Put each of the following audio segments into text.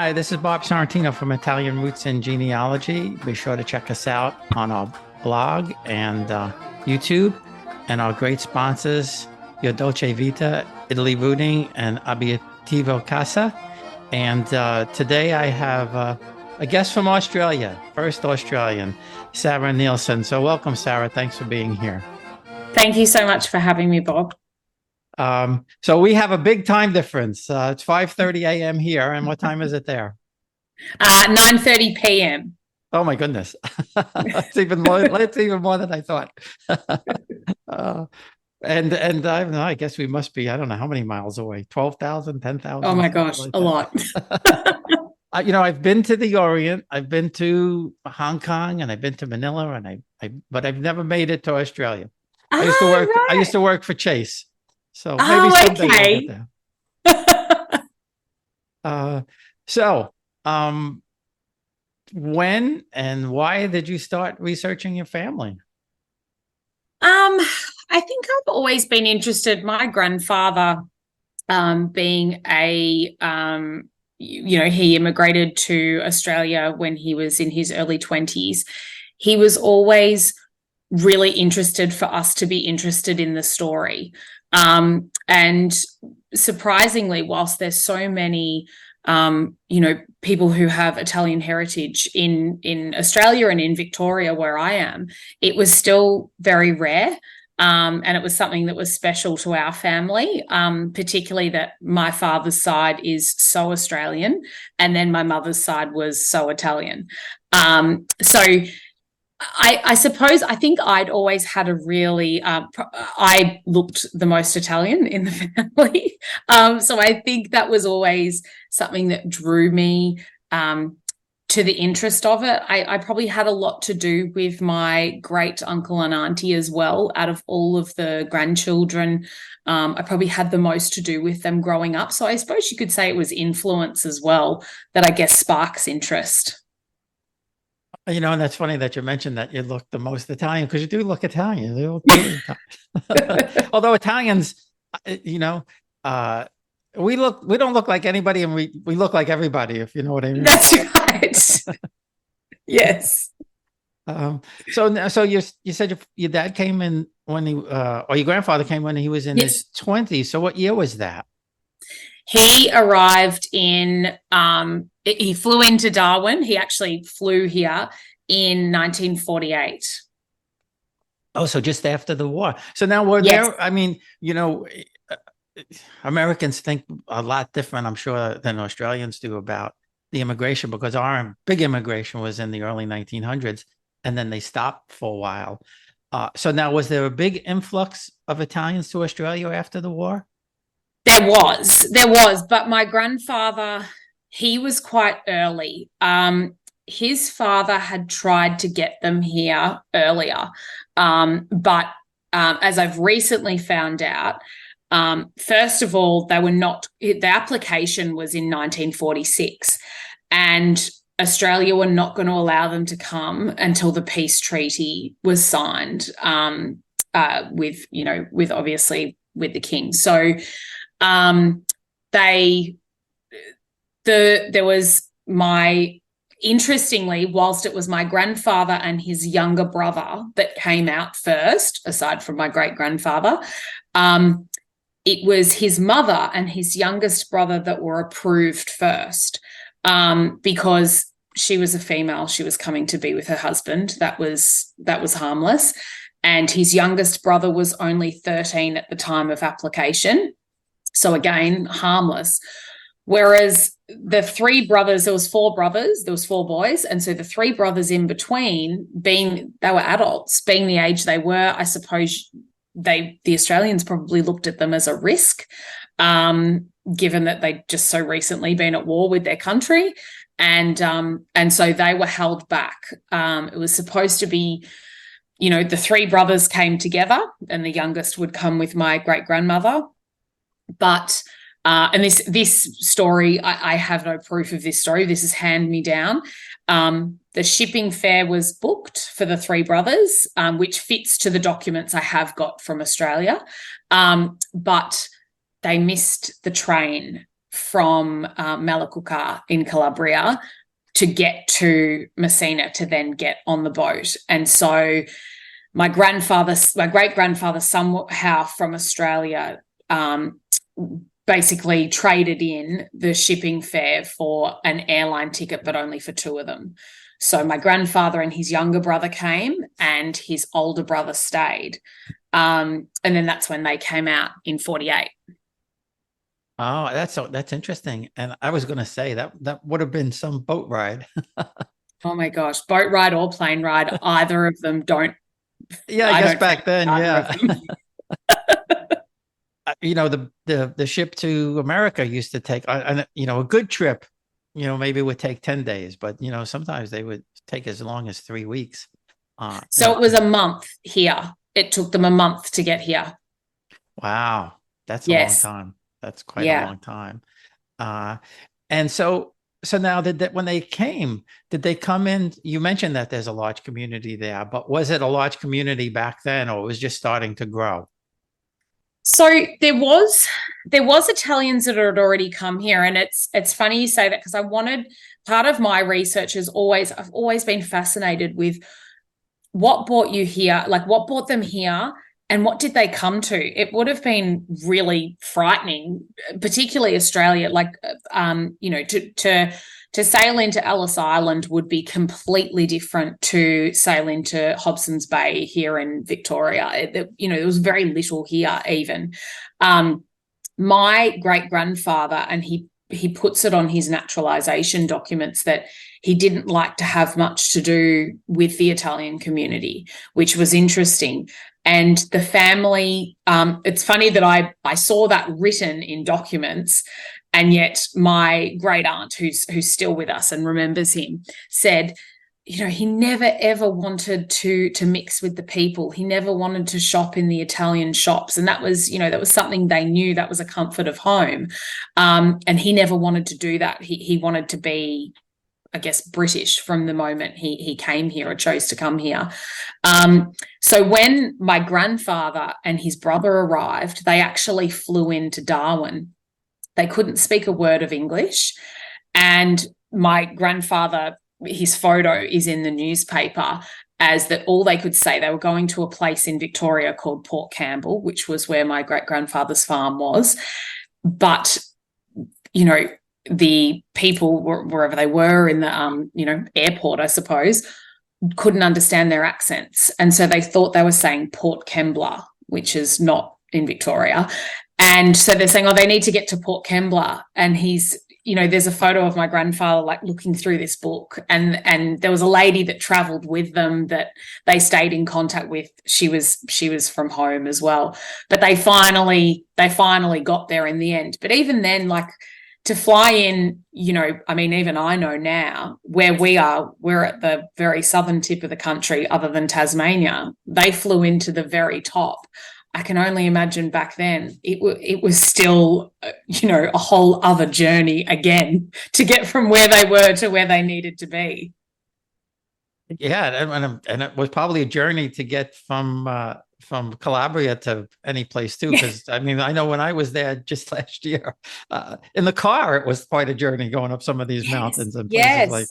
Hi, this is Bob Sorrentino from Italian Roots and Genealogy. Be sure to check us out on our blog and YouTube, and our great sponsors, Your Dolce Vita, Italy Rooting, and Abiativo Casa. And today I have a guest from Australia, first Australian, Sarah Nielsen. So welcome, Sarah. Thanks for being here. Thank you so much for having me, Bob. So we have a big time difference. It's 5:30 a.m. here. And what time is it there? 9:30 p.m. Oh my goodness. It's even more, it's even more than I thought. And I don't know, I guess we must be, I don't know how many miles away, 12,000, 10,000. Oh my gosh, like a lot. I've been to the Orient, I've been to Hong Kong, and I've been to Manila, and but I've never made it to Australia. I used to work for Chase. So maybe someday we'll get there. So when and why did you start researching your family? I think I've always been interested. My grandfather, being he immigrated to Australia when he was in his early 20s. He was always really interested for us to be interested in the story. And surprisingly, whilst there's so many, people who have Italian heritage in Australia and in Victoria, where I am, it was still very rare. And it was something that was special to our family, particularly that my father's side is so Australian, and then my mother's side was so Italian. So I suppose I think I'd always had a really I looked the most Italian in the family. So I think that was always something that drew me to the interest of it. I probably had a lot to do with my great uncle and auntie as well. Out of all of the grandchildren, I probably had the most to do with them growing up. So I suppose you could say it was influence as well that I guess sparks interest. And that's funny that you mentioned that you look the most Italian, because you do look Italian. You look really Italian. Although Italians, we don't look like anybody, and we look like everybody, if you know what I mean. That's right. Yes. So you said your dad came in when or your grandfather came when he was in his 20s. So what year was that? He arrived he flew into Darwin. He actually flew here in 1948. Oh, so just after the war. So now Americans think a lot different, I'm sure, than Australians do about the immigration, because our big immigration was in the early 1900s, and then they stopped for a while. So now, was there a big influx of Italians to Australia after the war? There was, but my grandfather, he was quite early. His father had tried to get them here earlier, but as I've recently found out, first of all, the application was in 1946, and Australia were not going to allow them to come until the peace treaty was signed, with obviously with the king. So interestingly, whilst it was my grandfather and his younger brother that came out first, aside from my great grandfather, it was his mother and his youngest brother that were approved first, because she was a female. She was coming to be with her husband. That was harmless. And his youngest brother was only 13 at the time of application. So again, harmless. Whereas the three brothers, there was four boys. And so the three brothers in between, they were adults, being the age they were, I suppose the Australians probably looked at them as a risk, given that they'd just so recently been at war with their country. And so they were held back. It was supposed to be, the three brothers came together, and the youngest would come with my great-grandmother. But and this story, I have no proof of this story. This is hand me down. The shipping fare was booked for the three brothers, which fits to the documents I have got from Australia. But they missed the train from Malacuca in Calabria to get to Messina to then get on the boat. And so my great grandfather, somehow from Australia, basically traded in the shipping fare for an airline ticket, but only for two of them. So my grandfather and his younger brother came, and his older brother stayed. And then that's when they came out in 48. Oh, that's interesting. And I was going to say that would have been some boat ride. Oh my gosh, boat ride or plane ride, either of them don't. Yeah, I guess back then, yeah. The ship to America used to take, a good trip, maybe would take 10 days, but, sometimes they would take as long as 3 weeks. So it was a month here. It took them a month to get here. Wow. That's a long Yes. time. That's quite a long time. And so now when they came, did they come in? You mentioned that there's a large community there, but was it a large community back then, or it was just starting to grow? So there was Italians that had already come here, and it's funny you say that, because part of my research is I've always been fascinated with what brought you here, like what brought them here, and what did they come to? It would have been really frightening, particularly Australia. To sail into Ellis Island would be completely different to sail into Hobson's Bay here in Victoria. There was very little here even. My great-grandfather, and he puts it on his naturalization documents, that he didn't like to have much to do with the Italian community, which was interesting. And the family, it's funny that I saw that written in documents, and yet my great aunt, who's still with us and remembers him, said, he never ever wanted to mix with the people. He never wanted to shop in the Italian shops, and that was something they knew. That was a comfort of home, and he never wanted to do that. He wanted to be, I guess, British from the moment he came here or chose to come here. So when my grandfather and his brother arrived, they actually flew into Darwin. They couldn't speak a word of English, and my grandfather, his photo is in the newspaper as that all they could say. They were going to a place in Victoria called Port Campbell, which was where my great-grandfather's farm was. But, the people, wherever they were in the, airport, I suppose, couldn't understand their accents. And so they thought they were saying Port Kembla, which is not in Victoria. And so they're saying, they need to get to Port Kembla. And there's a photo of my grandfather like looking through this book, and there was a lady that traveled with them that they stayed in contact with. She was from home as well, but they finally got there in the end. But even then, like, to fly in, even I know now where we are, we're at the very southern tip of the country, other than Tasmania. They flew into the very top. I can only imagine back then it was still, a whole other journey again to get from where they were to where they needed to be. Yeah, and it was probably a journey to get from Calabria to any place too, because I know when I was there just last year, in the car, it was quite a journey going up some of these mountains and places like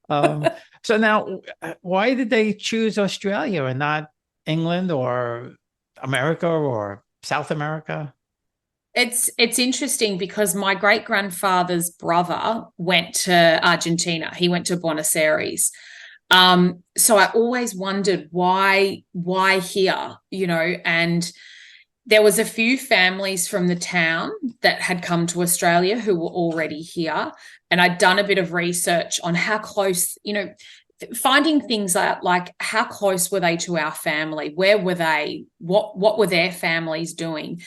that. So now, why did they choose Australia and not England or America or South America? It's interesting because my great-grandfather's brother went to Argentina. He went to Buenos Aires. So I always wondered why here, and there was a few families from the town that had come to Australia who were already here. And I'd done a bit of research on how close, finding things like how close were they to our family? Where were they? What were their families doing?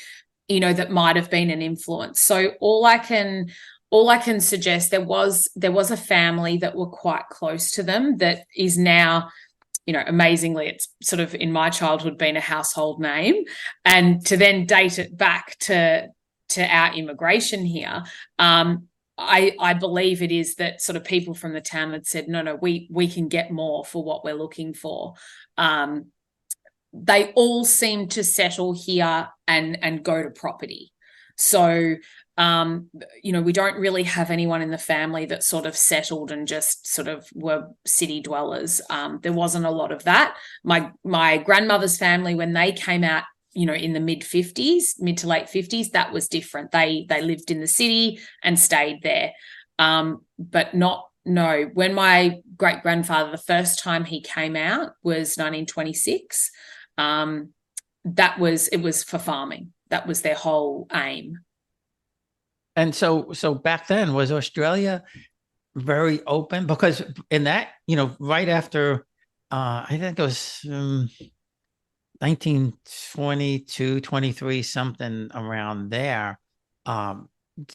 That might have been an influence. So all I can suggest, there was a family that were quite close to them that is now, amazingly, it's sort of in my childhood been a household name, and to then date it back to our immigration here. I believe it is that sort of people from the town had said, no, we can get more for what we're looking for. They all seem to settle here and go to property. So We don't really have anyone in the family that sort of settled and just sort of were city dwellers. There wasn't a lot of that. My grandmother's family, when they came out, in the mid to late 50s, that was different. They lived in the city and stayed there. But when my great grandfather, the first time he came out was 1926. It was for farming. That was their whole aim. And so back then, was Australia very open? Because in that, right after, I think it was 1922, 23, something around there, the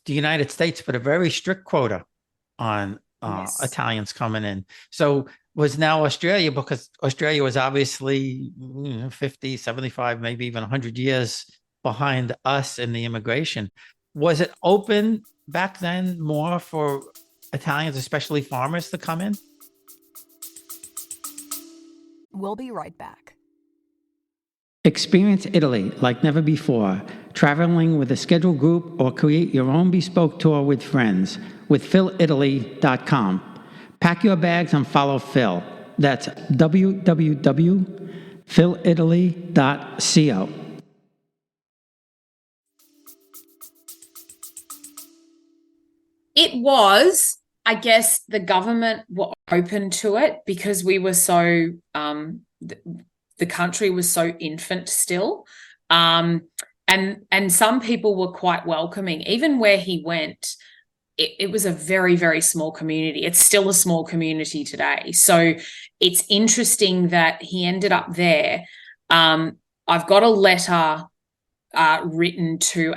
United States put a very strict quota on Yes. Italians coming in. So was now Australia, because Australia was obviously 50, 75, maybe even 100 years behind us in the immigration. Was it open back then more for Italians, especially farmers, to come in? We'll be right back. Experience Italy like never before, traveling with a scheduled group or create your own bespoke tour with friends with philitaly.com. Pack your bags and follow Phil. That's www.philitaly.co. It was, I guess, the government were open to it because we were so, the country was so infant still. And some people were quite welcoming. Even where he went, it was a very, very small community. It's still a small community today. So it's interesting that he ended up there. I've got a letter written to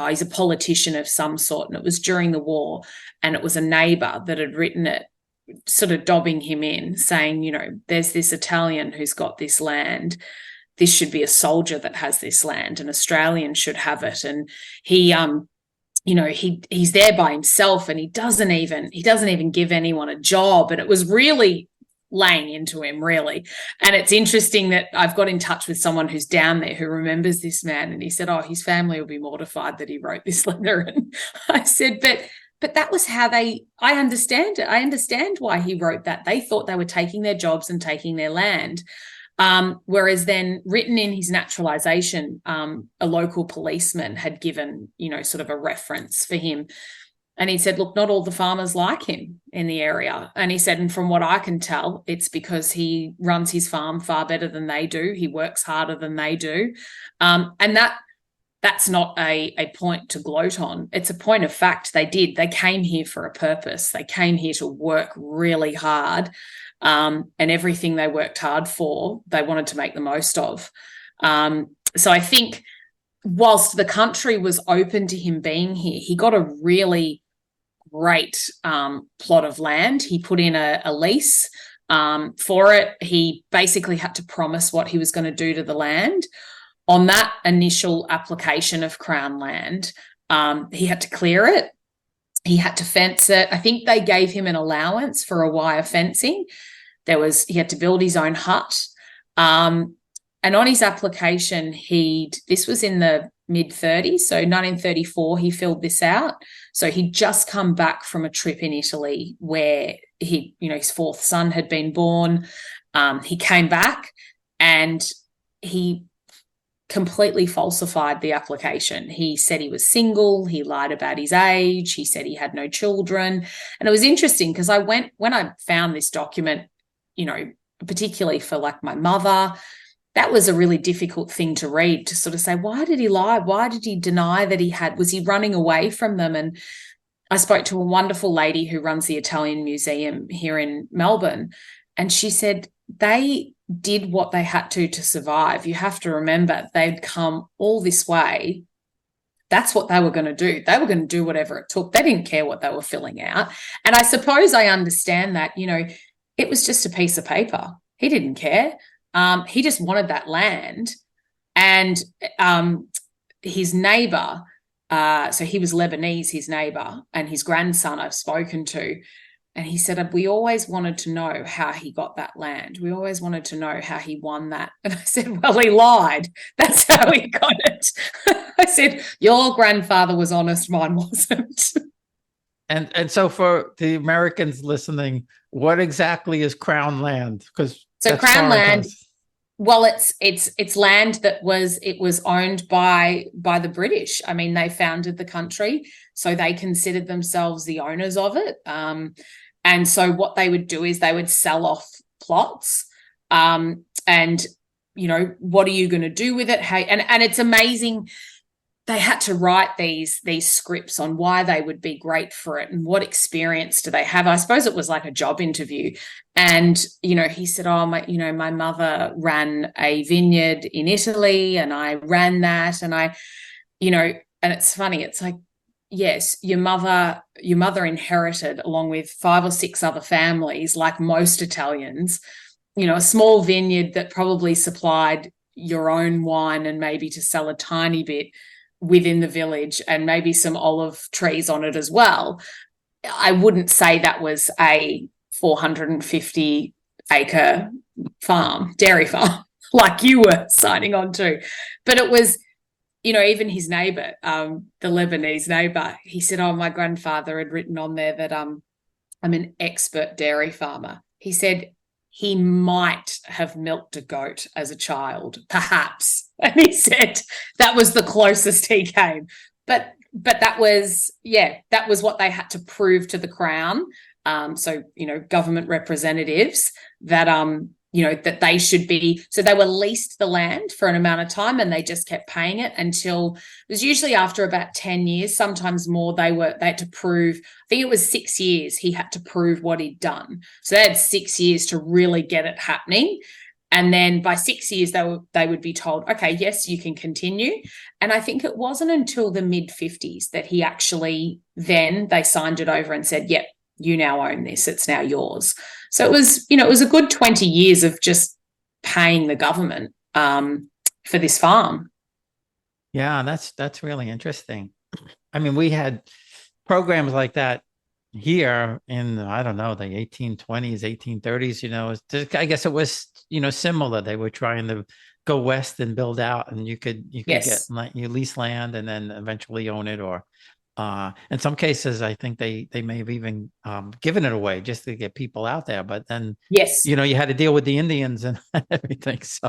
he's a politician of some sort, and it was during the war, and it was a neighbour that had written it, sort of dobbing him in, saying, there's this Italian who's got this land. This should be a soldier that has this land. An Australian should have it. And he, he's there by himself, and he doesn't even give anyone a job. And it was really laying into him, really. And it's interesting that I've got in touch with someone who's down there who remembers this man, and he said, his family will be mortified that he wrote this letter. And I said, but that was how I understand it. I understand why he wrote that. They thought they were taking their jobs and taking their land. Whereas then written in his naturalization, a local policeman had given, sort of a reference for him. And he said, look, not all the farmers like him in the area. And he said, and from what I can tell, it's because he runs his farm far better than they do. He works harder than they do. And that's not a point to gloat on. It's a point of fact. They came here for a purpose. They came here to work really hard. And everything they worked hard for, they wanted to make the most of. So I think whilst the country was open to him being here, he got a really great plot of land. He put in a lease for it. He basically had to promise what he was going to do to the land. On that initial application of Crown land, he had to clear it. He had to fence it. I think they gave him an allowance for a wire fencing. He had to build his own hut. And on his application, this was in the mid-30s, so 1934, he filled this out. So he'd just come back from a trip in Italy where his fourth son had been born. He came back and he completely falsified the application. He said he was single. He lied about his age. He said he had no children. And it was interesting because when I found this document, particularly for like my mother, that was a really difficult thing to read, to sort of say, why did he lie? Why did he deny that was he running away from them? And I spoke to a wonderful lady who runs the Italian Museum here in Melbourne, and she said they did what they had to survive. You have to remember they'd come all this way. That's what they were going to do. They were going to do whatever it took. They didn't care what they were filling out. And I suppose I understand that, it was just a piece of paper. He didn't care. He just wanted that land. And his neighbour, so he was Lebanese, his neighbour, and his grandson I've spoken to, And he said, we always wanted to know how he got that land. We always wanted to know how he won that. And I said, well, he lied. That's how he got it. I said, your grandfather was honest, mine wasn't. And so for the Americans listening, what exactly is Crown land? Because so Crown land, well, it's land that was owned by the British. I mean, they founded the country, so they considered themselves the owners of it. And so what they would do is they would sell off plots, and what are you going to do with it? Hey, and it's amazing. They had to write these scripts on why they would be great for it and what experience do they have. I suppose it was like a job interview. And, he said, my mother ran a vineyard in Italy and I ran that. And and it's funny. It's like, yes, your mother inherited, along with 5 or 6 other families, like most Italians, a small vineyard that probably supplied your own wine and maybe to sell a tiny bit within the village and maybe some olive trees on it as well. I wouldn't say that was a 450-acre dairy farm, like you were signing on to. But it was, even his neighbour, the Lebanese neighbour, he said, my grandfather had written on there that I'm an expert dairy farmer. He said he might have milked a goat as a child, perhaps. And he said that was the closest he came. But that was what they had to prove to the Crown. So, government representatives that, that they should be. So they were leased the land for an amount of time and they just kept paying it until it was usually after about 10 years, sometimes more. They had to prove, I think it was 6 years he had to prove what he'd done. So they had 6 years to really get it happening. And then by 6 years, they would be told, okay, yes, you can continue. And I think it wasn't until the mid-50s that he actually, then they signed it over and said, yep, you now own this. It's now yours. So it was a good 20 years of just paying the government for this farm. Yeah, that's really interesting. I mean, we had programs like that here in, I don't know, the 1820s, 1830s, I guess it was, similar. They were trying to go west and build out, and you could Yes. get, you lease land and then eventually own it, or in some cases, I think they may have even given it away just to get people out there. But then, yes, you had to deal with the Indians and everything. So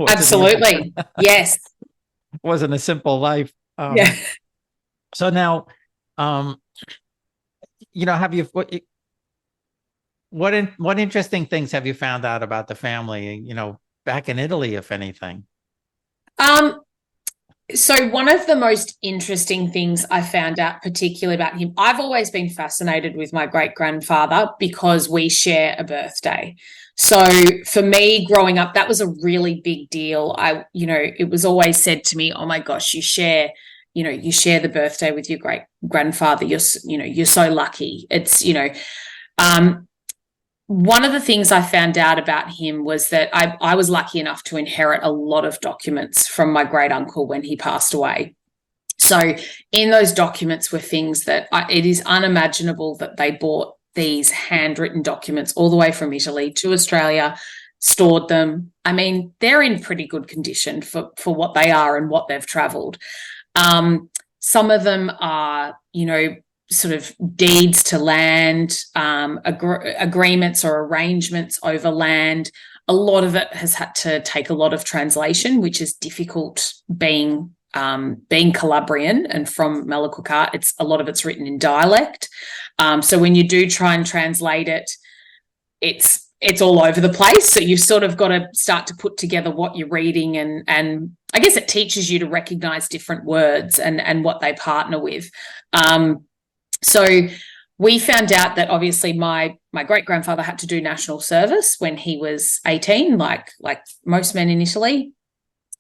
absolutely, yes, it wasn't a simple life. Yeah. So now, have you what interesting things have you found out about the family? Back in Italy, if anything. So one of the most interesting things I found out particularly about him, I've always been fascinated with my great-grandfather because we share a birthday. So for me growing up, that was a really big deal. It was always said to me, oh my gosh, you share the birthday with your great-grandfather. You're so lucky. It's, one of the things I found out about him was that I was lucky enough to inherit a lot of documents from my great uncle when he passed away. So in those documents were things that it is unimaginable that they bought these handwritten documents all the way from Italy to Australia, stored them. I mean, they're in pretty good condition for what they are and what they've travelled. Some of them are, sort of deeds to land, agreements or arrangements over land. A lot of it has had to take a lot of translation, which is difficult being Calabrian and from Malakuka. A lot of it's written in dialect. So when you do try and translate it, it's all over the place. So you've sort of got to start to put together what you're reading, and I guess it teaches you to recognize different words and what they partner with. So we found out that obviously my great-grandfather had to do national service when he was 18, like most men in Italy.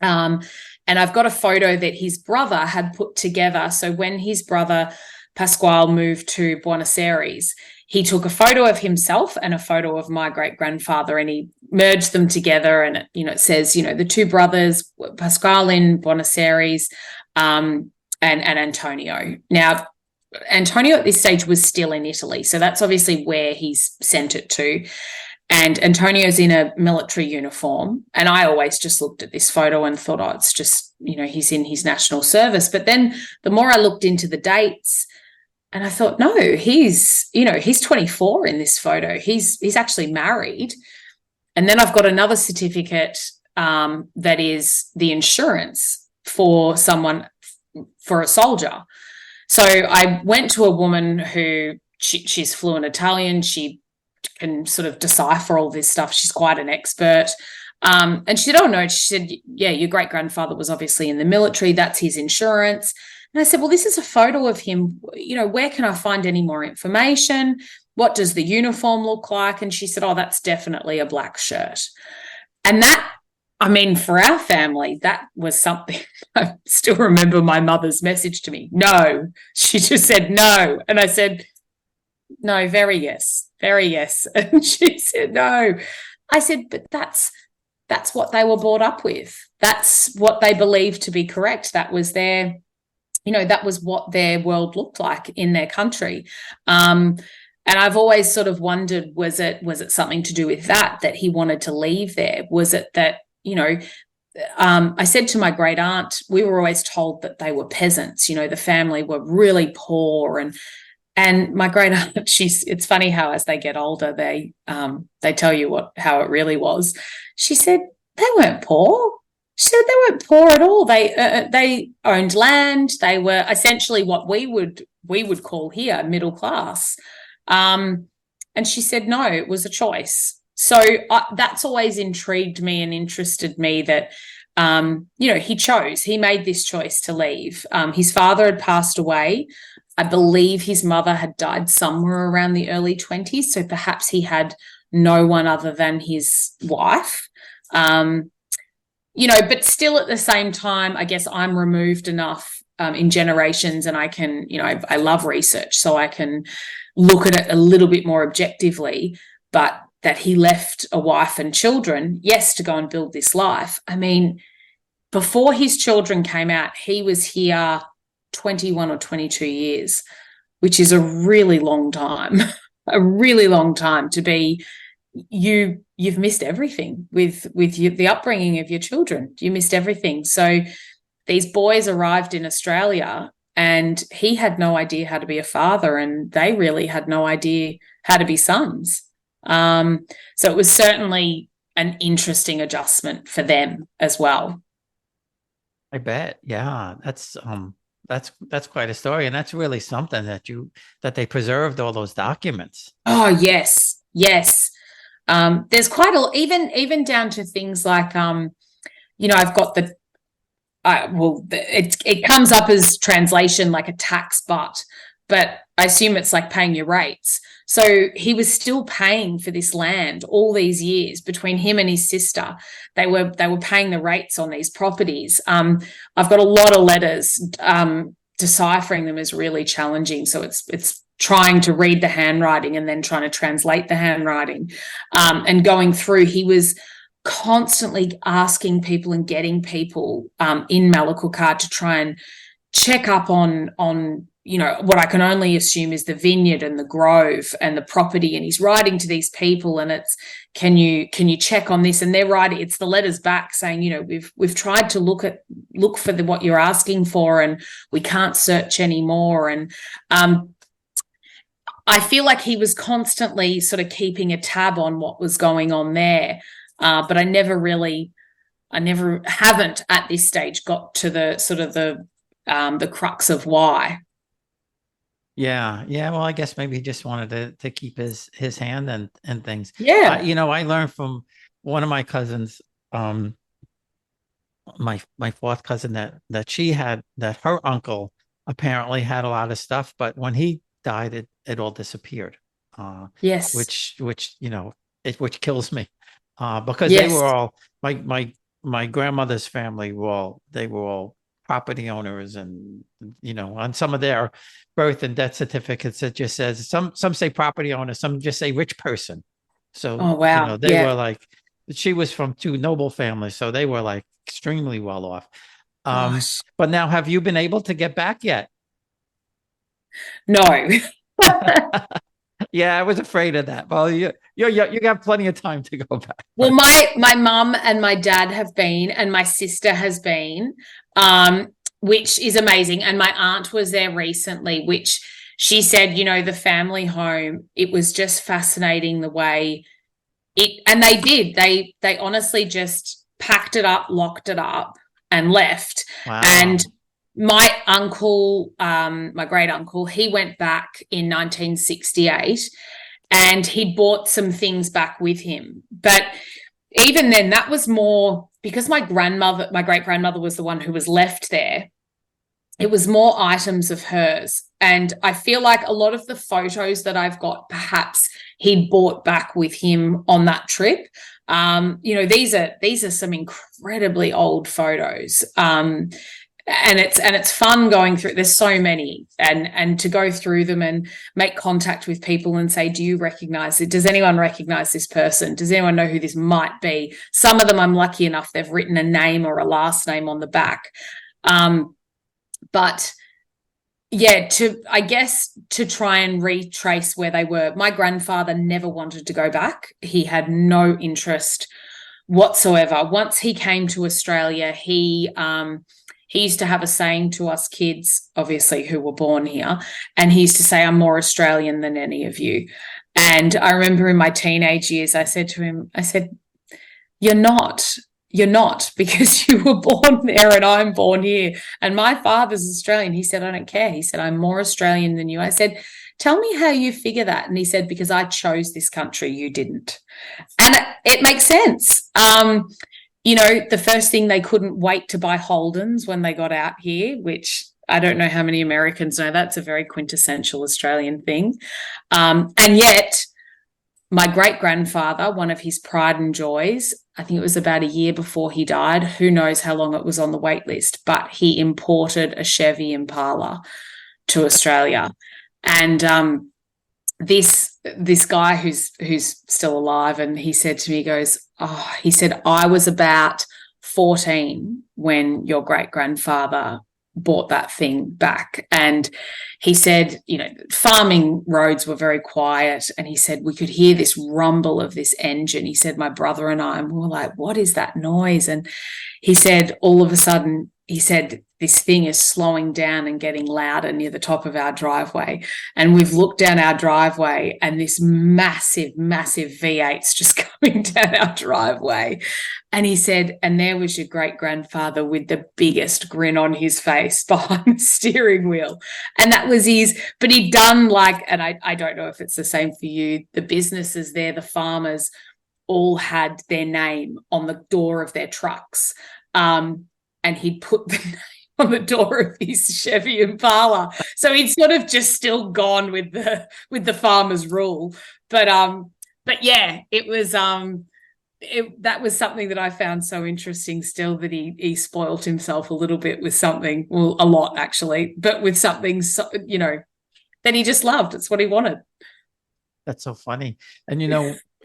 And I've got a photo that his brother had put together. So when his brother Pasquale moved to Buenos Aires, he took a photo of himself and a photo of my great-grandfather, and he merged them together. And it says, the two brothers, Pasquale in Buenos Aires, and Antonio. Now, Antonio at this stage was still in Italy. So that's obviously where he's sent it to. And Antonio's in a military uniform. And I always just looked at this photo and thought, oh, it's just, he's in his national service. But then the more I looked into the dates, and I thought, no, he's 24 in this photo. He's actually married. And then I've got another certificate that is the insurance for someone, for a soldier. So I went to a woman who she's fluent Italian. She can sort of decipher all this stuff. She's quite an expert. And she said, oh, no. She said, yeah, your great-grandfather was obviously in the military. That's his insurance. And I said, well, this is a photo of him. Where can I find any more information? What does the uniform look like? And she said, oh, that's definitely a black shirt. And that, for our family, that was something. I still remember my mother's message to me. No. She just said no. And I said, no, very yes. And she said, no. I said, but that's what they were brought up with. That's what they believed to be correct. That was that was what their world looked like in their country. And I've always sort of wondered, was it something to do with that he wanted to leave there? Was it that, I said to my great aunt, we were always told that they were peasants, the family were really poor, and my great aunt, it's funny how as they get older, they tell you how it really was. She said, they weren't poor. She said they weren't poor at all. They owned land. They were essentially what we would call here middle class. And she said, no, it was a choice. So that's always intrigued me and interested me that, he made this choice to leave. His father had passed away. I believe his mother had died somewhere around the early 20s. So perhaps he had no one other than his wife. But still at the same time, I guess I'm removed enough in generations, and I can, I love research, so I can look at it a little bit more objectively, but that he left a wife and children, yes, to go and build this life. Before his children came out, he was here 21 or 22 years, which is a really long time, to be, you've missed everything with the upbringing of your children. You missed everything. So these boys arrived in Australia and he had no idea how to be a father, and they really had no idea how to be sons. So it was certainly an interesting adjustment for them as well. I bet. Yeah. That's quite a story. And that's really something that they preserved all those documents. Oh, yes. Yes. There's quite even down to things like, I've got it comes up as translation like a tax but I assume it's like paying your rates. So he was still paying for this land all these years between him and his sister. They were paying the rates on these properties. I've got a lot of letters. Deciphering them is really challenging. So it's trying to read the handwriting and then trying to translate the handwriting, and going through. He was constantly asking people and getting people in Malakukar to try and check up on what I can only assume is the vineyard and the grove and the property. And he's writing to these people, and it's, can you check on this? And they're writing, it's the letters back saying, we've tried to look for what you're asking for, and we can't search anymore. And I feel like he was constantly sort of keeping a tab on what was going on there. But I haven't at this stage got to the sort of the crux of why. Yeah. Well, I guess maybe he just wanted to keep his hand and things. Yeah. I learned from one of my cousins, my fourth cousin, that she had, that her uncle apparently had a lot of stuff, but when he died, it all disappeared. Yes. Which kills me, because yes. they were all, my grandmother's family they were all property owners, and on some of their birth and death certificates it just says, some say property owner, some just say rich person. So oh wow, they were like, she was from two noble families, so they were like extremely well off. But now, have you been able to get back yet? No. Yeah, I was afraid of that. Well, you got plenty of time to go back. Well, my mum and my dad have been, and my sister has been, which is amazing. And my aunt was there recently, which she said, the family home, it was just fascinating the way and they did. They honestly just packed it up, locked it up, and left. Wow. And my uncle, my great uncle, he went back in 1968 and he bought some things back with him. But even then, that was more because my great grandmother was the one who was left there. It was more items of hers. And I feel like a lot of the photos that I've got, perhaps he bought back with him on that trip. These are some incredibly old photos. And it's fun going through. There's so many, and to go through them and make contact with people and say, do you recognize it? Does anyone recognize this person? Does anyone know who this might be? Some of them I'm lucky enough they've written a name or a last name on the back. But yeah, to try and retrace where they were. My grandfather never wanted to go back. He had no interest whatsoever. Once he came to Australia, he used to have a saying to us kids, obviously, who were born here, and he used to say, I'm more Australian than any of you. And I remember in my teenage years, I said to him, you're not, because you were born there and I'm born here. And my father's Australian. He said, I don't care. He said, I'm more Australian than you. I said, tell me how you figure that. And he said, because I chose this country, you didn't. And it makes sense. The first thing, they couldn't wait to buy Holdens when they got out here, which I don't know how many Americans know. That's a very quintessential Australian thing. And yet my great-grandfather, one of his pride and joys, I think it was about a year before he died, who knows how long it was on the wait list, but he imported a Chevy Impala to Australia. And this guy who's still alive, and he said to me, he said, I was about 14 when your great-grandfather bought that thing back. And he said, farming roads were very quiet, and he said we could hear this rumble of this engine. He said my brother and I, and we were like, what is that noise? And he said all of a sudden, he said this thing is slowing down and getting louder near the top of our driveway. And we've looked down our driveway, and this massive V8's just coming down our driveway. And he said, and there was your great-grandfather with the biggest grin on his face behind the steering wheel. And that was but he'd done and I don't know if it's the same for you, the businesses there, the farmers all had their name on the door of their trucks. And he'd put the name on the door of his Chevy Impala. So he'd sort of just still gone with the farmer's rule. But yeah, it was that was something that I found so interesting still, that he spoilt himself a little bit with something, well, a lot actually, but with something, that he just loved. It's what he wanted. That's so funny. And,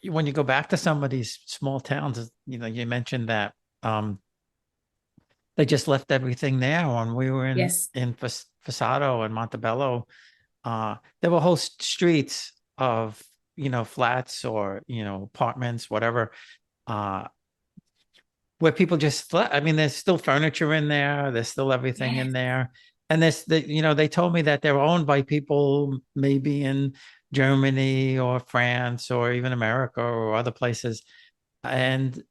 when you go back to some of these small towns, you mentioned that they just left everything there. When we were in Fasado and Montebello, there were whole streets of, flats or, apartments, whatever, where people just slept. I mean, there's still furniture in there. There's still everything in there. And they told me that they were owned by people maybe in Germany or France or even America or other places. And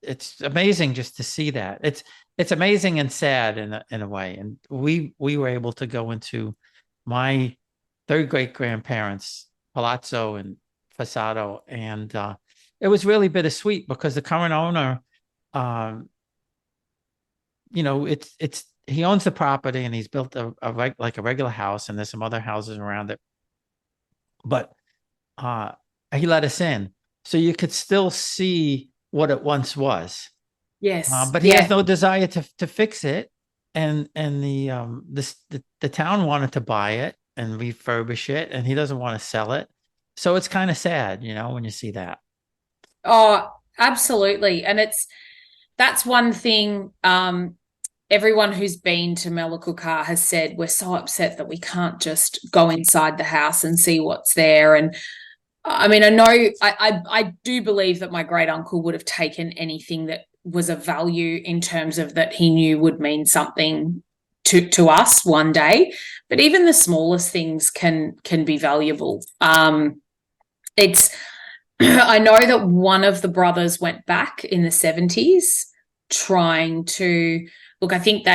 it's amazing just to see that. It's amazing and sad in a way. And we were able to go into my third great grandparents' palazzo in Fasado, and it was really bittersweet because the current owner, he owns the property, and he's built a regular house, and there's some other houses around it, but he let us in, so you could still see what it once was. Yes. But he has no desire to fix it, and the town wanted to buy it and refurbish it, and he doesn't want to sell it. So it's kind of sad, when you see that. Oh, absolutely. And that's one thing. everyone who's been to Melaleuca has said, we're so upset that we can't just go inside the house and see what's there. And I mean, I know, I do believe that my great uncle would have taken anything that was of value in terms of that he knew would mean something to us one day. But even the smallest things can be valuable. It's I know that one of the brothers went back in the 70s trying to look. I think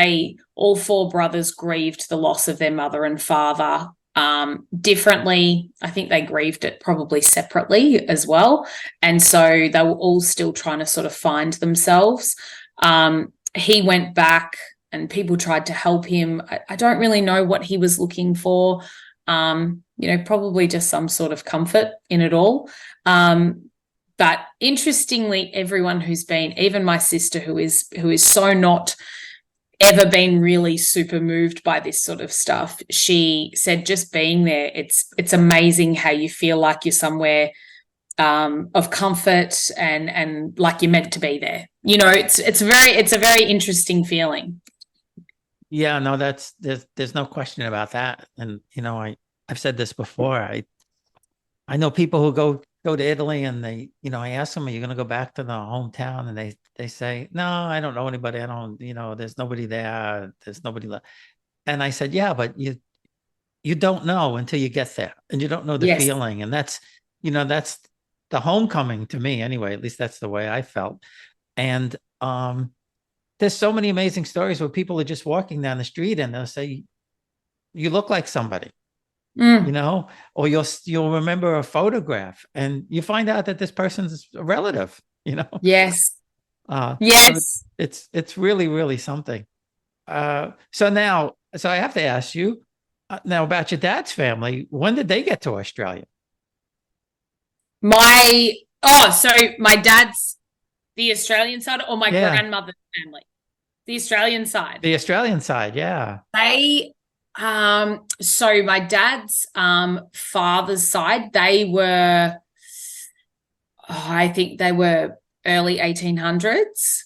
all four brothers grieved the loss of their mother and father differently. I think they grieved it probably separately as well. And so they were all still trying to sort of find themselves. He went back and people tried to help him. I don't really know what he was looking for. Probably just some sort of comfort in it all. But interestingly, everyone who's been, even my sister who is so not ever been really super moved by this sort of stuff, she said just being there, it's amazing how you feel like you're somewhere of comfort and like you're meant to be there. It's a very interesting feeling. Yeah, no, there's no question about that. And I've said this before. I know people who go to Italy and they, I ask them, are you going to go back to the hometown? And they say, no, I don't know anybody. I don't, there's nobody there. There's nobody left. And I said, yeah, but you don't know until you get there, and you don't know the feeling. And that's the homecoming to me anyway. At least that's the way I felt. And there's so many amazing stories where people are just walking down the street and they'll say, you look like somebody. Or you'll remember a photograph and you find out that this person's a relative, Yes. Yes. So it's really, really something. So I have to ask you now about your dad's family. When did they get to Australia? So my dad's the Australian side or my grandmother's family? The Australian side. The Australian side, yeah. So my dad's father's side, they were, I think they were early 1800s.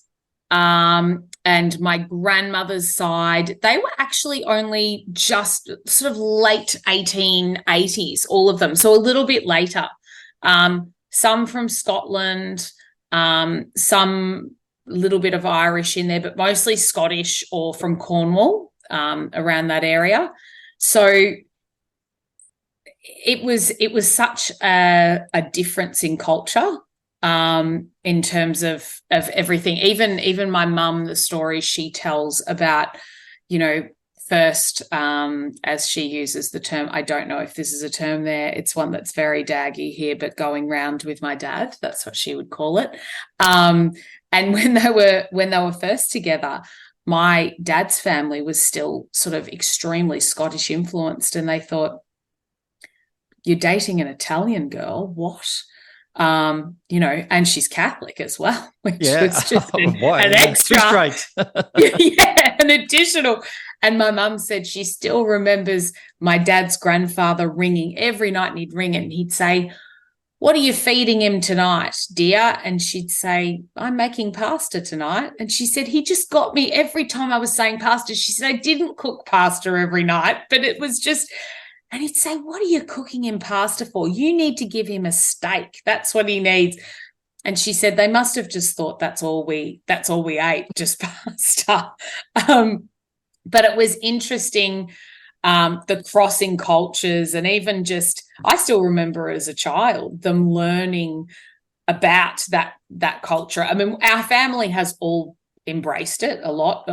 And my grandmother's side, they were actually only just sort of late 1880s, all of them. So a little bit later. Some from Scotland, some little bit of Irish in there, but mostly Scottish or from Cornwall. Around that area. So it was such a difference in culture in terms of everything. Even my mum, the story she tells about, first, as she uses the term, I don't know if this is a term there, it's one that's very daggy here, but going round with my dad, that's what she would call it. And when they were first together, my dad's family was still sort of extremely Scottish influenced, and they thought, you're dating an Italian girl, what? And she's Catholic as well, which was just an extra. An additional. And my mum said she still remembers my dad's grandfather ringing every night, and he'd ring and he'd say, what are you feeding him tonight, dear? And she'd say, I'm making pasta tonight. And she said, he just got me every time I was saying pasta. She said, I didn't cook pasta every night, but it was just, and he'd say, what are you cooking him pasta for? You need to give him a steak. That's what he needs. And she said, they must have just thought that's all we ate, just pasta. But it was interesting, the crossing cultures, and even just, I still remember as a child them learning about that culture. I mean, our family has all embraced it a lot.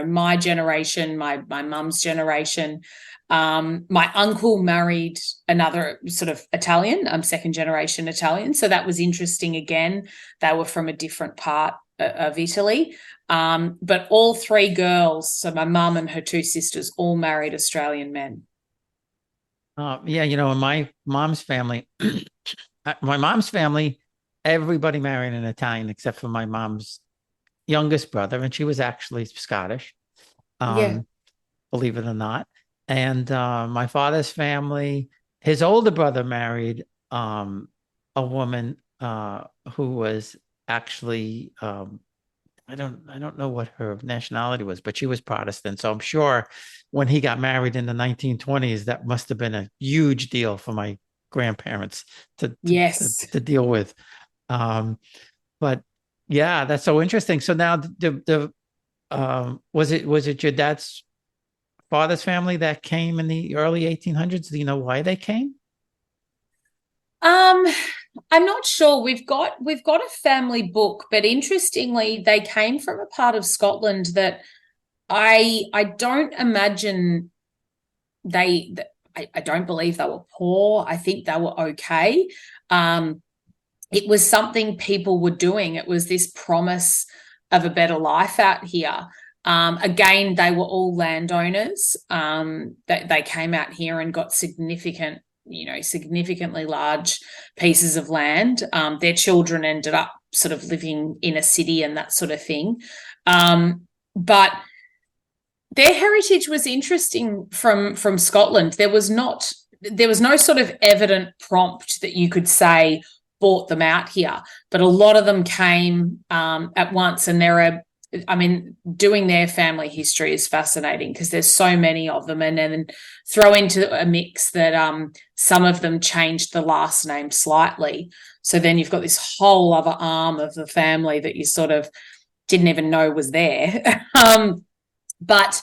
My generation, my mum's generation. My uncle married another sort of Italian, second generation Italian. So that was interesting again. They were from a different part of Italy. But all three girls, so my mum and her two sisters, all married Australian men. In my mom's family, everybody married an Italian except for my mom's youngest brother, and she was actually Scottish, believe it or not. And my father's family, his older brother married a woman who was actually I don't know what her nationality was, but she was Protestant. So I'm sure when he got married in the 1920s, that must have been a huge deal for my grandparents Yes. to deal with. Um, but yeah, that's so interesting. So now the was it your dad's father's family that came in the early 1800s? Do you know why they came? Um, I'm not sure. We've got a family book, but interestingly, they came from a part of Scotland that I don't imagine I don't believe they were poor. I think they were okay. Um, it was something people were doing. It was this promise of a better life out here. Again, they were all landowners. They came out here and got significantly large pieces of land. Their children ended up sort of living in a city and that sort of thing. But their heritage was interesting from Scotland. There was no sort of evident prompt that you could say brought them out here, but a lot of them came at once. And doing their family history is fascinating because there's so many of them, and then throw into a mix that some of them changed the last name slightly. So then you've got this whole other arm of the family that you sort of didn't even know was there. But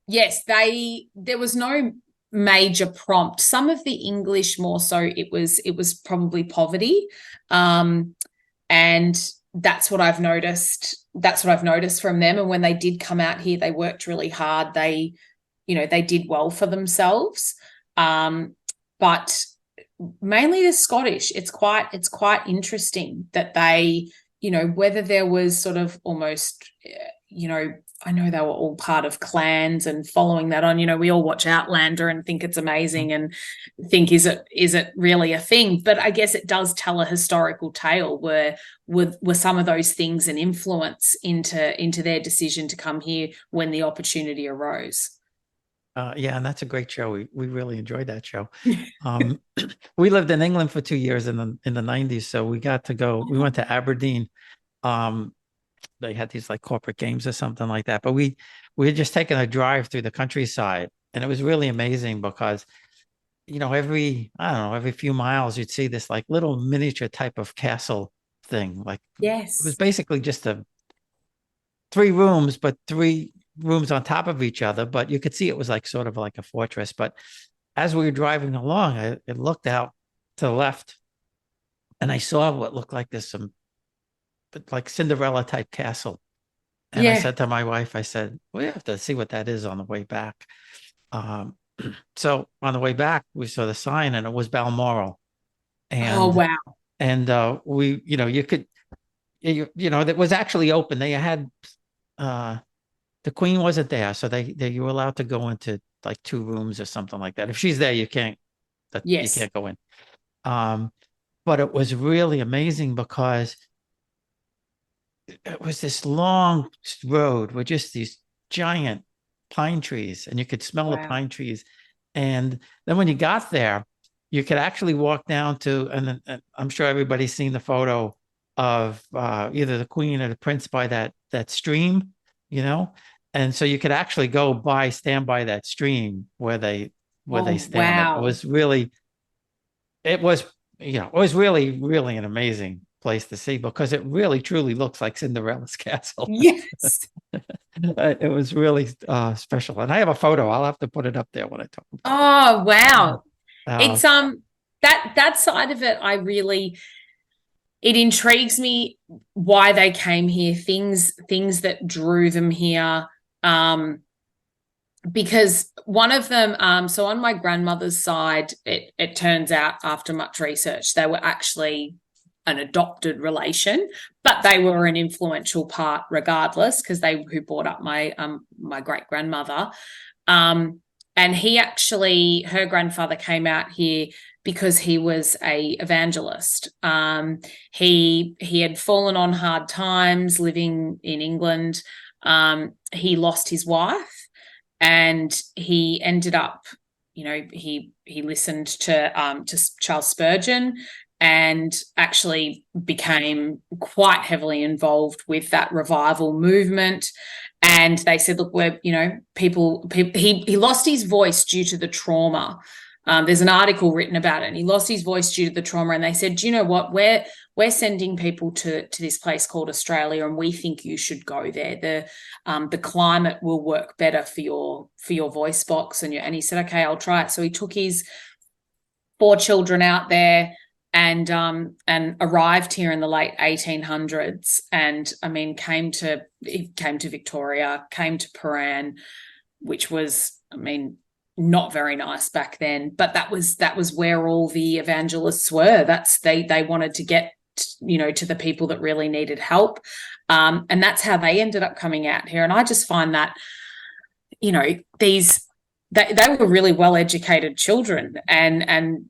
yes, there was no major prompt. Some of the English more so it was probably poverty. And that's what I've noticed. That's what I've noticed from them. And when they did come out here, they worked really hard. They did well for themselves. But mainly the Scottish, it's quite interesting that they, whether there was sort of almost, I know they were all part of clans and following that on. We all watch Outlander and think it's amazing and think, is it really a thing? But I guess it does tell a historical tale where were some of those things an influence into their decision to come here when the opportunity arose. Yeah, and that's a great show. We really enjoyed that show. We lived in England for 2 years in the 90s, so we got to go. We went to Aberdeen. They had these like corporate games or something like that. But we had just taken a drive through the countryside, and it was really amazing because every few miles you'd see this like little miniature type of castle thing. Like it was Yes. basically just three rooms, but three rooms on top of each other. But you could see it was like sort of like a fortress. But as we were driving along, I looked out to the left, and I saw what looked like this like Cinderella type castle. And I Yeah. said to my wife, I said, we have to see what that is on the way back. Um, so on the way back, we saw the sign, and it was Balmoral. Oh, And wow. we, that was actually open. They had the Queen wasn't there, so you were allowed to go into like two rooms or something like that. If she's there, you Yes. can't go in. But it was really amazing because it was this long road with just these giant pine trees, and you could smell the Wow. pine trees. And then when you got there, you could actually walk down to, and I'm sure everybody's seen the photo of either the Queen or the Prince by that stream, you know. And so you could actually stand by that stream where they Oh, stand. wow. It was, it was really, really an amazing place to see because it really, truly looks like Cinderella's castle. Yes. It was really special. And I have a photo. I'll have to put it up there when I talk about it. Oh, wow. Uh, It's that side of it, it intrigues me why they came here, things that drew them here. Because one of them, so on my grandmother's side, it turns out after much research, they were actually an adopted relation, but they were an influential part regardless, because they who brought up my great grandmother. And her grandfather came out here because he was a evangelist. He had fallen on hard times living in England. He lost his wife, and he ended up, he listened to Charles Spurgeon, and actually became quite heavily involved with that revival movement. And they said, look, we're, people he lost his voice due to the trauma. There's an article written about it, and he lost his voice due to the trauma. And they said, do you know what? We're sending people to this place called Australia, and we think you should go there. The climate will work better for your voice box. And he said, okay, I'll try it. So he took his 4 children out there and arrived here in the late 1800s, and I mean came to Victoria, came to Paran, which was, I mean, not very nice back then, but that was where all the evangelists were. They wanted to get to the people that really needed help, and that's how they ended up coming out here. And I just find that they were really well educated children, and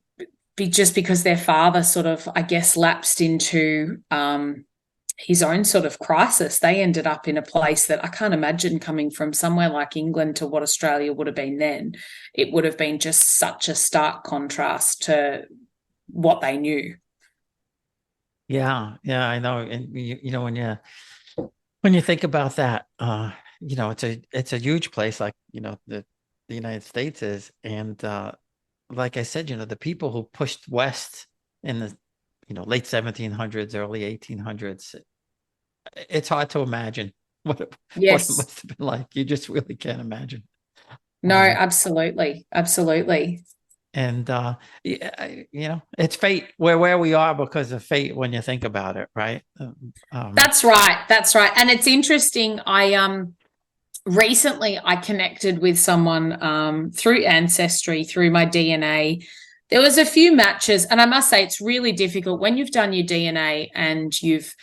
just because their father sort of, I guess, lapsed into his own sort of crisis, they ended up in a place that I can't imagine coming from somewhere like England to what Australia would have been then. It would have been just such a stark contrast to what they knew. Yeah, I know. And when you think about that, it's a huge place, like the United States is, and like I said, the people who pushed west in the late 1700s, early 1800s, it's hard to imagine what it must have been like. You just really can't imagine. No, absolutely. And it's fate. We're where we are because of fate when you think about it, right? That's right. And it's interesting. Recently I connected with someone through Ancestry, through my DNA. There was a few matches, and I must say it's really difficult when you've done your DNA and you've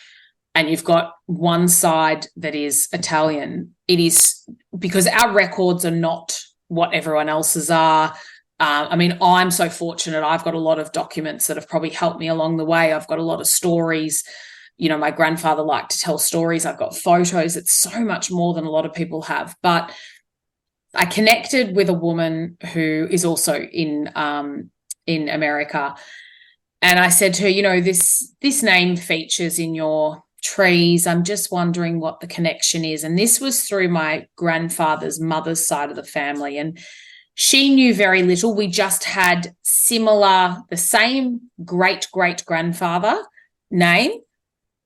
got one side that is Italian. It is because our records are not what everyone else's are. I mean, I'm so fortunate. I've got a lot of documents that have probably helped me along the way. I've got a lot of stories. My grandfather liked to tell stories. I've got photos. It's so much more than a lot of people have. But I connected with a woman who is also in America, and I said to her, this name features in your trees. I'm just wondering what the connection is. And this was through my grandfather's mother's side of the family, and she knew very little. We just had the same great grandfather name.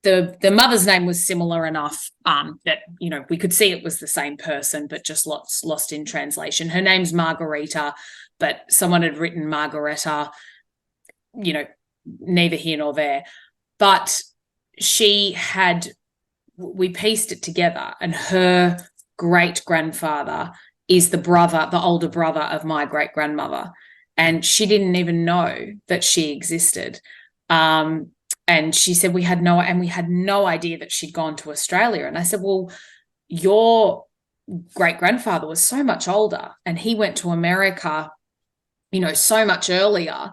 The mother's name was similar enough that we could see it was the same person, but just lost in translation. Her name's Margarita, but someone had written Margareta. Neither here nor there. But we pieced it together, and her great grandfather is the older brother of my great grandmother, and she didn't even know that she existed. And she said we had no idea that she'd gone to Australia. And I said, well, your great grandfather was so much older, and he went to America, so much earlier.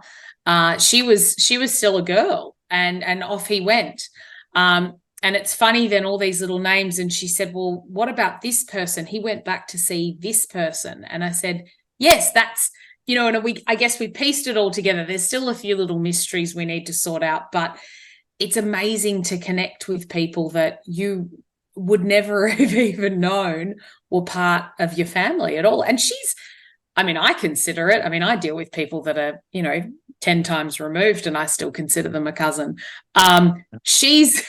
She was still a girl, and off he went. And it's funny then, all these little names. And she said, well, what about this person? He went back to see this person. And I said, yes, that's, and I guess we pieced it all together. There's still a few little mysteries we need to sort out, but it's amazing to connect with people that you would never have even known were part of your family at all. And I consider it. I deal with people that are, 10 times removed, and I still consider them a cousin. She's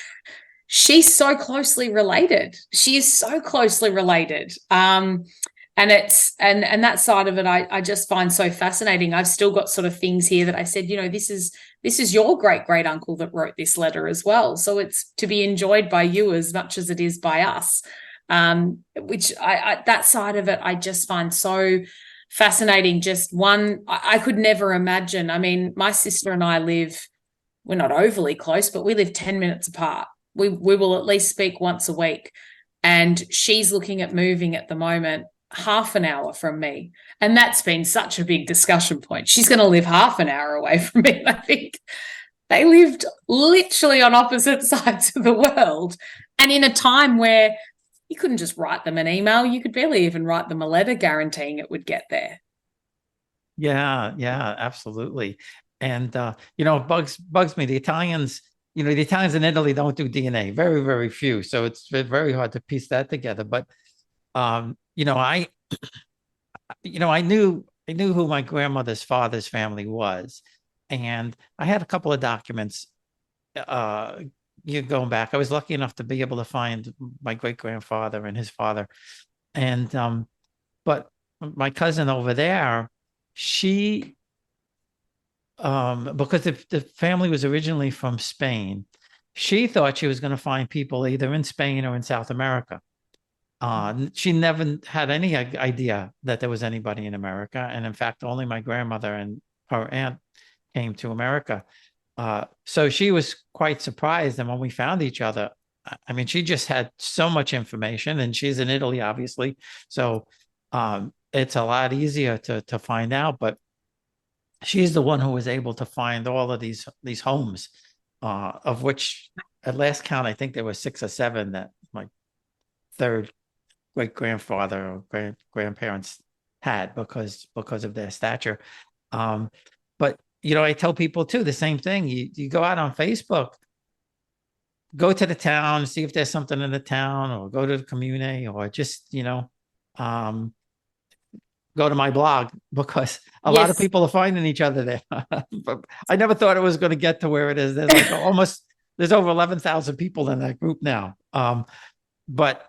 so closely related. She is so closely related. And it's and that side of it I just find so fascinating. I've still got sort of things here that I said, this is your great uncle that wrote this letter as well. So it's to be enjoyed by you as much as it is by us. Which I that side of it I just find so fascinating. Just one, I could never imagine. My sister and I we're not overly close, but we live 10 minutes apart. We will at least speak once a week. And she's looking at moving at the moment half an hour from me. And that's been such a big discussion point. She's going to live half an hour away from me. I think they lived literally on opposite sides of the world. And in a time where you couldn't just write them an email, you could barely even write them a letter guaranteeing it would get there. Yeah, absolutely. And it bugs me. The Italians, the Italians in Italy don't do DNA. Very, very few. So it's very hard to piece that together. But I knew who my grandmother's father's family was, and I had a couple of documents. Going back, I was lucky enough to be able to find my great grandfather and his father, and but my cousin over there, she because the family was originally from Spain, she thought she was going to find people either in Spain or in South America. She never had any idea that there was anybody in America. And in fact, only my grandmother and her aunt came to America. So she was quite surprised. And when we found each other, I mean, she just had so much information, and she's in Italy, obviously. So it's a lot easier to find out. But she's the one who was able to find all of these homes, of which at last count, I think there were 6 or 7 that my third great grandfather or grandparents had because of their stature. But I tell people too the same thing. You go out on Facebook, go to the town, see if there's something in the town, or go to the community, or just go to my blog, because a lot of people are finding each other there. But I never thought it was going to get to where it is. There's like there's over 11,000 people in that group now. But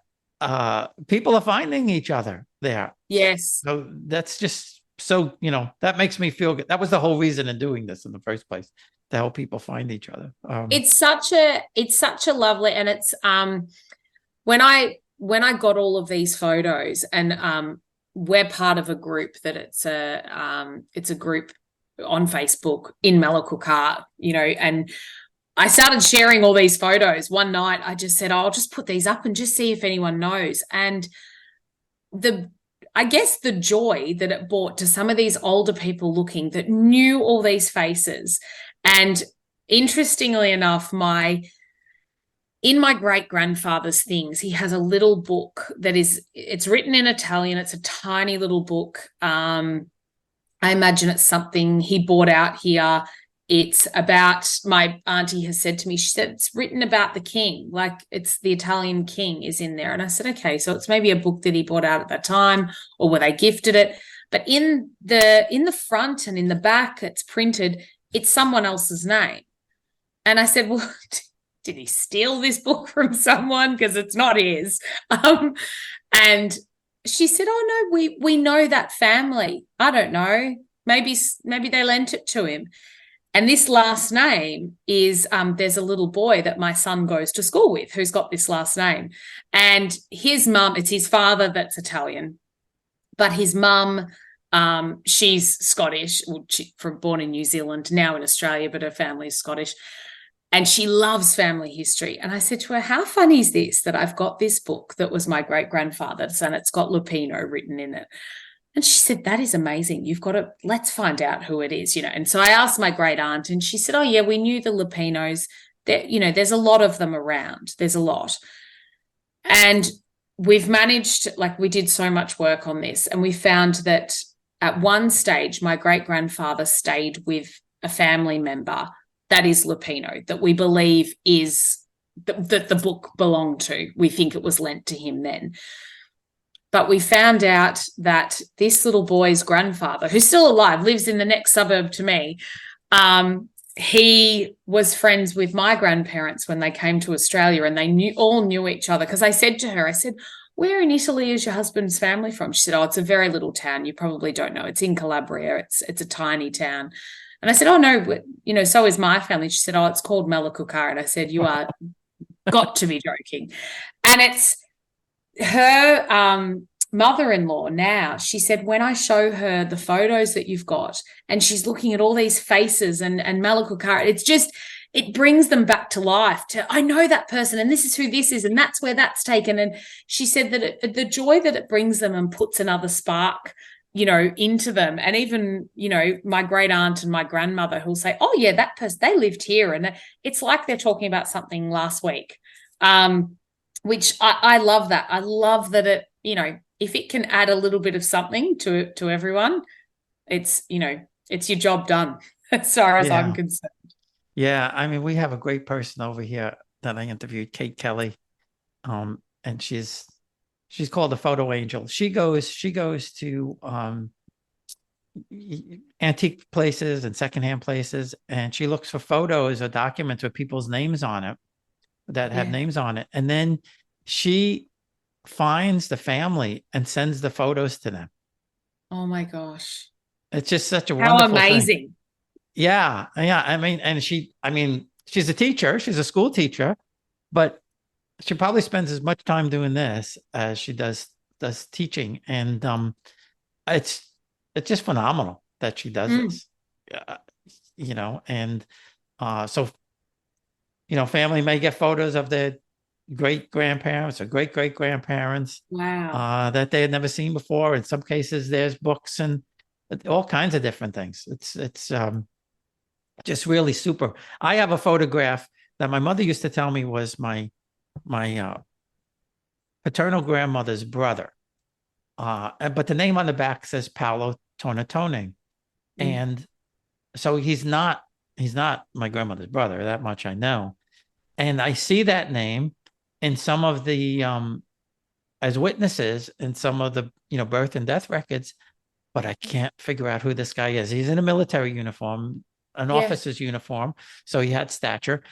people are finding each other there. Yes. So that's just so, that makes me feel good. That was the whole reason in doing this in the first place, to help people find each other. It's such a lovely, and it's when I got all of these photos, and we're part of a group that it's a group on Facebook in Malakukar, and I started sharing all these photos. One night I just said, I'll just put these up and just see if anyone knows. And I guess the joy that it brought to some of these older people looking that knew all these faces. And interestingly enough, in my great-grandfather's things, he has a little book it's written in Italian. It's a tiny little book. I imagine it's something he bought out here. It's about, my auntie has said to me, she said, it's written about the king, like it's the Italian king is in there. And I said, okay, so it's maybe a book that he bought out at that time, or where they gifted it. But in the front and in the back, it's printed, it's someone else's name. And I said, well, did he steal this book from someone? Because it's not his. And she said, oh no, we know that family. I don't know. Maybe they lent it to him. And this last name is, there's a little boy that my son goes to school with who's got this last name. And his mum, it's his father that's Italian, but his mum, she's Scottish, born in New Zealand, now in Australia, but her family is Scottish. And she loves family history. And I said to her, how funny is this that I've got this book that was my great-grandfather's, and it's got Lupino written in it. And she said, that is amazing. Let's find out who it is, And so I asked my great aunt, and she said, oh yeah, we knew the Lupinos. There's a lot of them around. There's a lot. And we've managed, we did so much work on this, and we found that at one stage, my great-grandfather stayed with a family member that is Lupino, that we believe is that the book belonged to. We think it was lent to him then. But we found out that this little boy's grandfather, who's still alive, lives in the next suburb to me. He was friends with my grandparents when they came to Australia, and they all knew each other. Because I said to her, where in Italy is your husband's family from? She said, oh, it's a very little town. You probably don't know. It's in Calabria. It's a tiny town. And I said, oh, no, so is my family. She said, oh, it's called Malakukar. And I said, you are got to be joking. And it's her mother-in-law now. She said, when I show her the photos that you've got, and she's looking at all these faces and Malakukar, it brings them back to life. I know that person, and this is who this is, and that's where that's taken. And she said that the joy that it brings them and puts another spark, into them. And even, my great aunt and my grandmother who'll say, oh yeah, that person, they lived here. And it's like they're talking about something last week, which I love that. I love that it, if it can add a little bit of something to everyone, it's, it's your job done. as far as I'm Yeah. concerned. Yeah. I mean, we have a great person over here that I interviewed, Kate Kelly. And she's called a photo angel. She goes to antique places and secondhand places, and she looks for photos or documents with people's names on it that have Yeah. names on it. And then she finds the family and sends the photos to them. Oh my gosh. It's just such a How wonderful thing. amazing. Yeah. Yeah. I mean, she's a teacher, she's a school teacher, but she probably spends as much time doing this as she does teaching. And it's it's just phenomenal that she does Mm. this. And so family may get photos of their great grandparents or great great grandparents Wow. that they had never seen before. In some cases, there's books and all kinds of different things. It's just really super. I have a photograph that my mother used to tell me was my paternal grandmother's brother. But the name on the back says Paolo Tonatoning. Mm. And so he's not my grandmother's brother, that much I know. And I see that name in some of the as witnesses in some of the birth and death records, but I can't figure out who this guy is. He's in a military uniform, an Yeah. officer's uniform, so he had stature.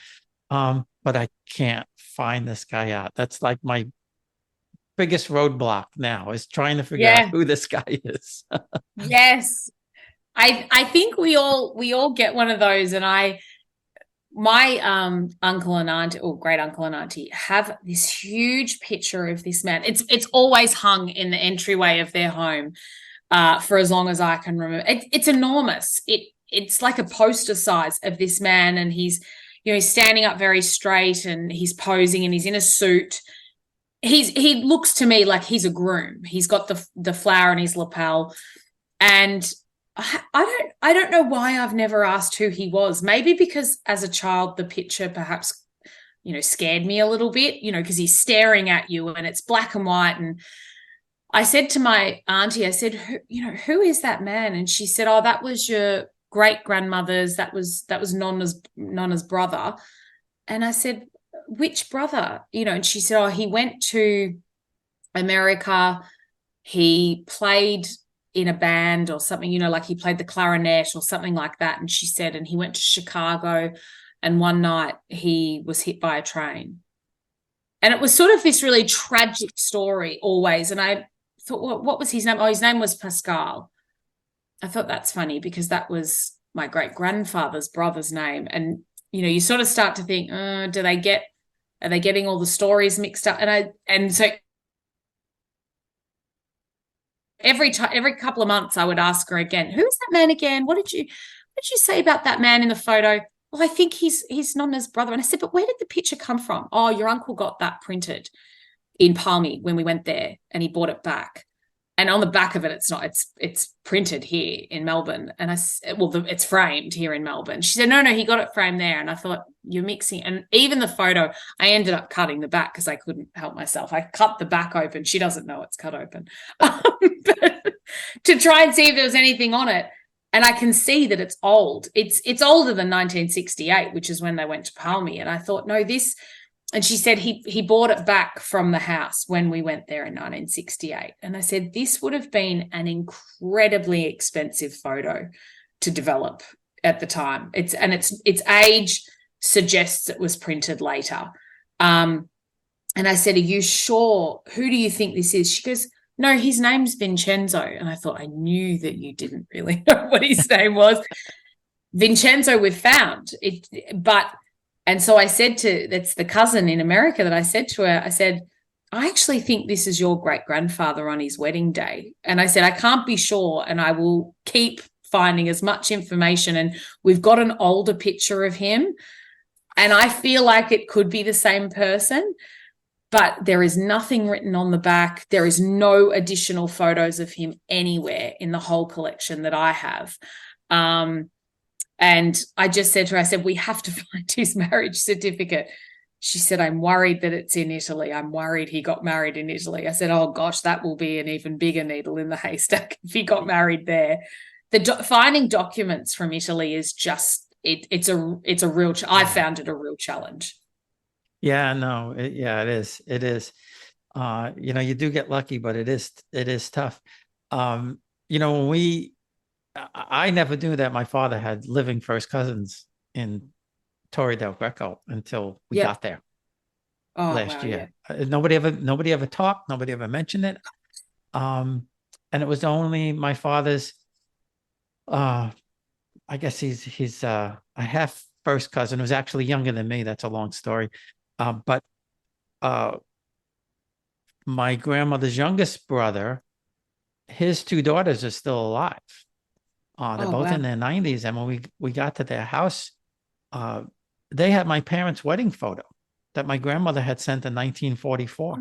But I can't find this guy out. That's like my biggest roadblock now, is trying to figure out Yeah. who this guy is. Yes. I think we all get one of those, and my uncle and auntie, or great uncle and auntie, have this huge picture of this man. It's always hung in the entryway of their home for as long as I can remember. It's enormous. It's like a poster size of this man, and he's standing up very straight, and he's posing, and he's in a suit. He looks to me like he's a groom. He's got the flower in his lapel, and I don't know why I've never asked who he was. Maybe because as a child the picture perhaps scared me a little bit, because he's staring at you and it's black and white. And I said to my auntie, I said, who is that man? And she said, oh, that was your great grandmother's. That was Nonna's brother. And I said, which brother? And she said, oh, he went to America. He played in a band or something, like he played the clarinet or something like that. And she said, and he went to Chicago, and one night he was hit by a train. And it was sort of this really tragic story always. And I thought, well, what was his name? Oh, his name was Pascal. I thought that's funny because that was my great grandfather's brother's name. And, you sort of start to think, are they getting all the stories mixed up? And so every couple of months I would ask her again, who is that man again? What did you say about that man in the photo? Well, I think he's Nonna's brother. And I said, but where did the picture come from? Oh, your uncle got that printed in Palmy when we went there, and he bought it back. And on the back of it, it's printed here in Melbourne. And it's framed here in Melbourne. She said, no, he got it framed there. And I thought, you're mixing. And even the photo, I ended up cutting the back because I couldn't help myself. I cut the back open. She doesn't know it's cut open to try and see if there was anything on it. And I can see that it's old. It's older than 1968, which is when they went to Palmy. And I thought, no, this. And she said he bought it back from the house when we went there in 1968. And I said, this would have been an incredibly expensive photo to develop at the time. Its age suggests it was printed later. And I said, are you sure? Who do you think this is? She goes, no, his name's Vincenzo. And I thought, I knew that you didn't really know what his name was. Vincenzo we've found. And so I said that's the cousin in America that I said to her, I said, I actually think this is your great-grandfather on his wedding day. And I said, I can't be sure, and I will keep finding as much information. And we've got an older picture of him, and I feel like it could be the same person, but there is nothing written on the back. There is no additional photos of him anywhere in the whole collection that I have. And I just said to her, I said, we have to find his marriage certificate. She said, I'm worried that it's in Italy. I'm worried he got married in Italy. I said, oh, gosh, that will be an even bigger needle in the haystack if he got married there. finding documents from Italy is just it's a real. I found it a real challenge. Yeah, no, it is. It is. You do get lucky, but it is tough. When I never knew that my father had living first cousins in Torre del Greco until we got there last year. Yeah. Nobody ever talked. Nobody ever mentioned it. And it was only my father's. I guess he's a half first cousin who's actually younger than me. That's a long story. But my grandmother's youngest brother, his two daughters are still alive. They're both in their 90s. And when we got to their house, they had my parents' wedding photo that my grandmother had sent in 1944.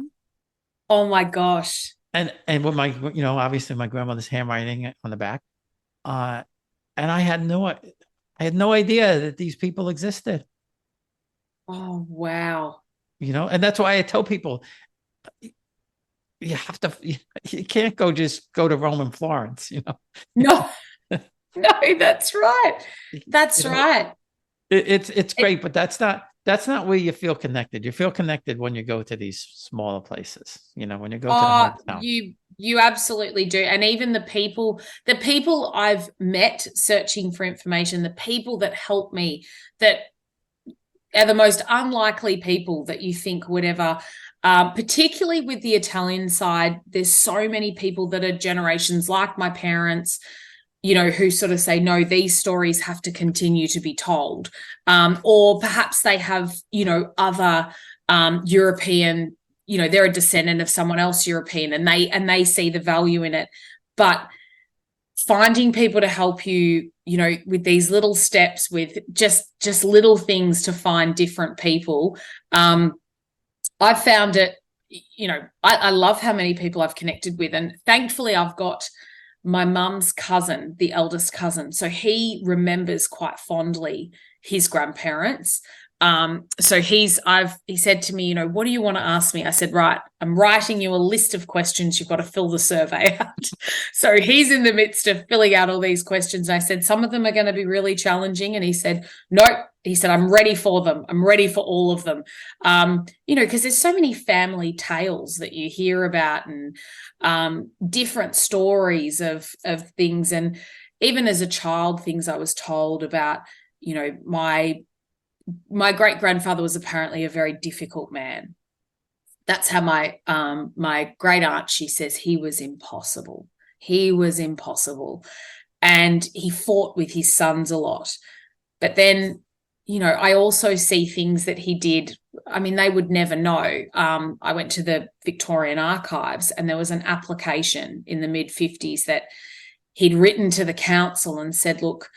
Oh my gosh. And with my, obviously my grandmother's handwriting on the back. And I had no idea that these people existed. Oh, wow. And that's why I tell people, you have to, you can't just go to Rome and Florence, No, that's right. That's right. It's great, but that's not where you feel connected. You feel connected when you go to these smaller places, when you go to the hometown. You absolutely do. And even the people I've met searching for information, the people that help me, that are the most unlikely people that you think would ever, particularly with the Italian side, there's so many people that are generations like my parents, who sort of say, no, these stories have to continue to be told. Or perhaps they have, other European, they're a descendant of someone else European, and they see the value in it. But finding people to help you, with these little steps, with just little things to find different people. I found it, I love how many people I've connected with. And thankfully I've got my mum's cousin, the eldest cousin. So he remembers quite fondly his grandparents. So he said to me, what do you want to ask me? I said, right, I'm writing you a list of questions. You've got to fill the survey out. So he's in the midst of filling out all these questions. And I said, some of them are going to be really challenging. And he said, nope. He said, I'm ready for them. I'm ready for all of them. Because there's so many family tales that you hear about, and different stories of things. And even as a child, things I was told about, my great-grandfather was apparently a very difficult man. That's how my great aunt, she says, he was impossible. He was impossible. And he fought with his sons a lot. But then, I also see things that he did. I mean, they would never know. I went to the Victorian archives, and there was an application in the mid-50s that he'd written to the council and said, look,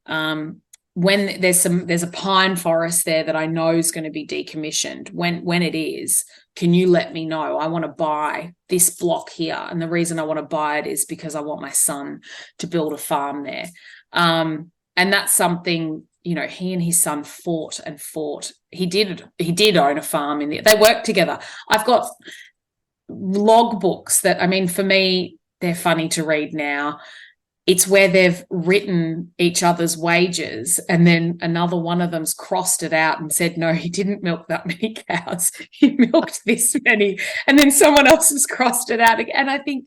when there's a pine forest there that I know is going to be decommissioned, when it is, can you let me know? I want to buy this block here. And the reason I want to buy it is because I want my son to build a farm there. And that's something, he and his son fought and fought. He did own a farm they worked together. I've got log books that, for me, they're funny to read now. It's where they've written each other's wages, and then another one of them's crossed it out and said, no, he didn't milk that many cows. He milked this many. And then someone else has crossed it out again. And I think,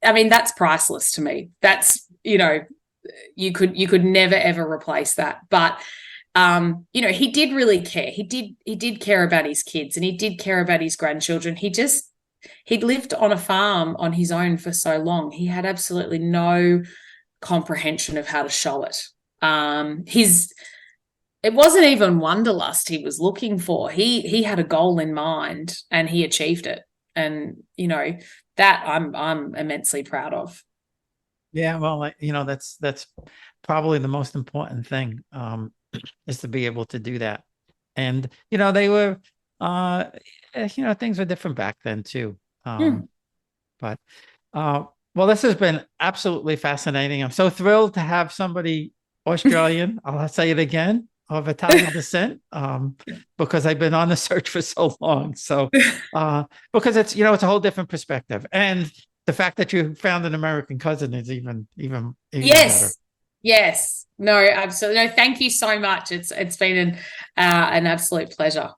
that's priceless to me. That's, you could never, ever replace that. But, he did really care. He did care about his kids, and he did care about his grandchildren. He'd lived on a farm on his own for so long. He had absolutely no comprehension of how to show it. It wasn't even wanderlust he was looking for. He had a goal in mind, and he achieved it. And, that I'm immensely proud of. Yeah, well, that's probably the most important thing, is to be able to do that. And, they were, things were different back then too. But, well, this has been absolutely fascinating. I'm so thrilled to have somebody Australian, I'll say it again, of Italian descent, because I've been on the search for so long. So, because it's, it's a whole different perspective. And, the fact that you found an American cousin is even better. Yes. No, absolutely. No, thank you so much. It's been an absolute pleasure.